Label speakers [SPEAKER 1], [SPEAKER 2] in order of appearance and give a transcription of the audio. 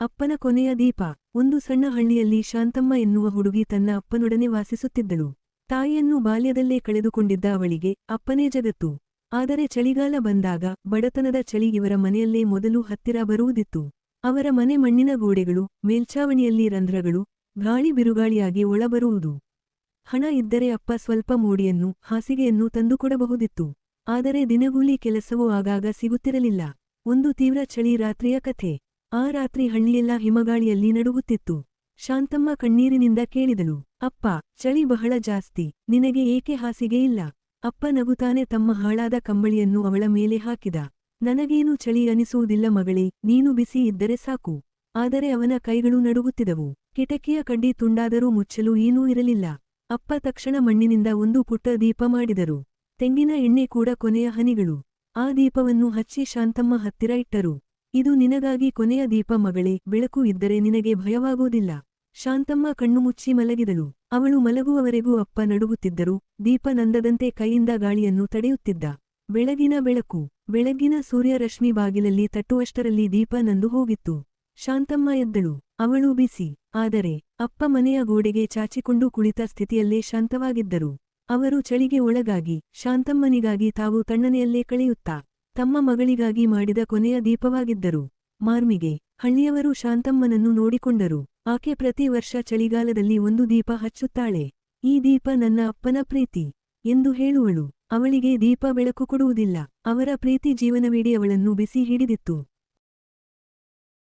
[SPEAKER 1] ಅಪ್ಪನ ಕೊನೆಯ ದೀಪ. ಒಂದು ಸಣ್ಣ ಹಳ್ಳಿಯಲ್ಲಿ ಶಾಂತಮ್ಮ ಎನ್ನುವ ಹುಡುಗಿ ತನ್ನ ಅಪ್ಪನೊಡನೆ ವಾಸಿಸುತ್ತಿದ್ದಳು. ತಾಯಿಯನ್ನು ಬಾಲ್ಯದಲ್ಲೇ ಕಳೆದುಕೊಂಡಿದ್ದ ಅವಳಿಗೆ ಅಪ್ಪನೇ ಜಗತ್ತು. ಆದರೆ ಚಳಿಗಾಲ ಬಂದಾಗ ಬಡತನದ ಚಳಿ ಇವರ ಮನೆಯಲ್ಲೇ ಮೊದಲು ಹತ್ತಿರ ಬರುವುದಿತ್ತು. ಅವರ ಮನೆ ಮಣ್ಣಿನ ಗೋಡೆಗಳು, ಮೇಲ್ಛಾವಣಿಯಲ್ಲಿ ರಂಧ್ರಗಳು, ಗಾಳಿ ಬಿರುಗಾಳಿಯಾಗಿ ಒಳಬರುವುದು. ಹಣ ಇದ್ದರೆ ಅಪ್ಪ ಸ್ವಲ್ಪ ಮೋಡಿಯನ್ನು, ಹಾಸಿಗೆಯನ್ನು ತಂದುಕೊಡಬಹುದಿತ್ತು. ಆದರೆ ದಿನಗೂಲಿ ಕೆಲಸವೂ ಆಗಾಗ ಸಿಗುತ್ತಿರಲಿಲ್ಲ. ಒಂದು ತೀವ್ರ ಚಳಿ ರಾತ್ರಿಯ ಕಥೆ. ಆ ರಾತ್ರಿ ಹಳ್ಳಿಯೆಲ್ಲ ಹಿಮಗಾಳಿಯಲ್ಲಿ ನಡುಗುತ್ತಿತ್ತು. ಶಾಂತಮ್ಮ ಕಣ್ಣೀರಿನಿಂದ ಕೇಳಿದಳು, ಅಪ್ಪ, ಚಳಿ ಬಹಳ ಜಾಸ್ತಿ, ನಿನಗೆ ಏಕೆ ಹಾಸಿಗೆ ಇಲ್ಲ? ಅಪ್ಪ ನಗುತ್ತಾನೆ ತಮ್ಮ ಹಾಳಾದ ಕಂಬಳಿಯನ್ನು ಅವಳ ಮೇಲೆ ಹಾಕಿದ. ನನಗೇನು ಚಳಿ ಅನಿಸುವುದಿಲ್ಲ ಮಗಳೇ, ನೀನು ಬಿಸಿ ಇದ್ದರೆ ಸಾಕು. ಆದರೆ ಅವನ ಕೈಗಳು ನಡುಗುತ್ತಿದವು. ಕಿಟಕಿಯ ಕಡ್ಡಿ ತುಂಡಾದರೂ ಮುಚ್ಚಲು ಏನೂ ಇರಲಿಲ್ಲ. ಅಪ್ಪ ತಕ್ಷಣ ಮಣ್ಣಿನಿಂದ ಒಂದು ಪುಟ್ಟ ದೀಪ ಮಾಡಿದರು. ತೆಂಗಿನ ಎಣ್ಣೆ ಕೂಡ ಕೊನೆಯ ಹನಿಗಳು. ಆ ದೀಪವನ್ನು ಹಚ್ಚಿ ಶಾಂತಮ್ಮ ಹತ್ತಿರ ಇಟ್ಟರು. ಇದು ನಿನಗಾಗಿ ಕೊನೆಯ ದೀಪ ಮಗಳೇ, ಬೆಳಕು ಇದ್ದರೆ ನಿನಗೆ ಭಯವಾಗುವುದಿಲ್ಲ. ಶಾಂತಮ್ಮ ಕಣ್ಣು ಮುಚ್ಚಿ ಮಲಗಿದಳು. ಅವಳು ಮಲಗುವವರೆಗೂ ಅಪ್ಪ ನಡುಗುತ್ತಿದ್ದರು. ದೀಪ ನಂದದಂತೆ ಕೈಯಿಂದ ಗಾಳಿಯನ್ನು ತಡೆಯುತ್ತಿದ್ದ. ಬೆಳಗಿನ ಬೆಳಕು. ಬೆಳಗ್ಗಿನ ಸೂರ್ಯರಶ್ಮಿ ಬಾಗಿಲಲ್ಲಿ ತಟ್ಟುವಷ್ಟರಲ್ಲಿ ದೀಪ ನಂದು ಹೋಗಿತ್ತು. ಶಾಂತಮ್ಮ ಎದ್ದಳು. ಅವಳು ಬಿಸಿ. ಆದರೆ ಅಪ್ಪ ಮನೆಯ ಗೋಡೆಗೆ ಚಾಚಿಕೊಂಡು ಕುಳಿತ ಸ್ಥಿತಿಯಲ್ಲೇ ಶಾಂತವಾಗಿದ್ದರು. ಅವರು ಚಳಿಗೆ ಒಳಗಾಗಿ, ಶಾಂತಮ್ಮನಿಗಾಗಿ ತಾವು ತಣ್ಣನೆಯಲ್ಲೇ ಕಳೆಯುತ್ತಾ, ತಮ್ಮ ಮಗಳಿಗಾಗಿ ಮಾಡಿದ ಕೊನೆಯ ದೀಪವಾಗಿದ್ದರು. ಮಾರ್ಮಿಗೆ. ಹಳ್ಳಿಯವರು ಶಾಂತಮ್ಮನನ್ನು ನೋಡಿಕೊಂಡರು. ಆಕೆ ಪ್ರತಿ ವರ್ಷ ಚಳಿಗಾಲದಲ್ಲಿ ಒಂದು ದೀಪ ಹಚ್ಚುತ್ತಾಳೆ. ಈ ದೀಪ ನನ್ನ ಅಪ್ಪನ ಪ್ರೀತಿ ಎಂದು ಹೇಳುವಳು. ಅವಳಿಗೆ ದೀಪ ಬೆಳಕು ಕೊಡುವುದಿಲ್ಲ. ಅವರ ಪ್ರೀತಿ ಜೀವನವಿಡೀ ಅವಳನ್ನು ಬಿಸಿ ಹಿಡಿದಿತ್ತು.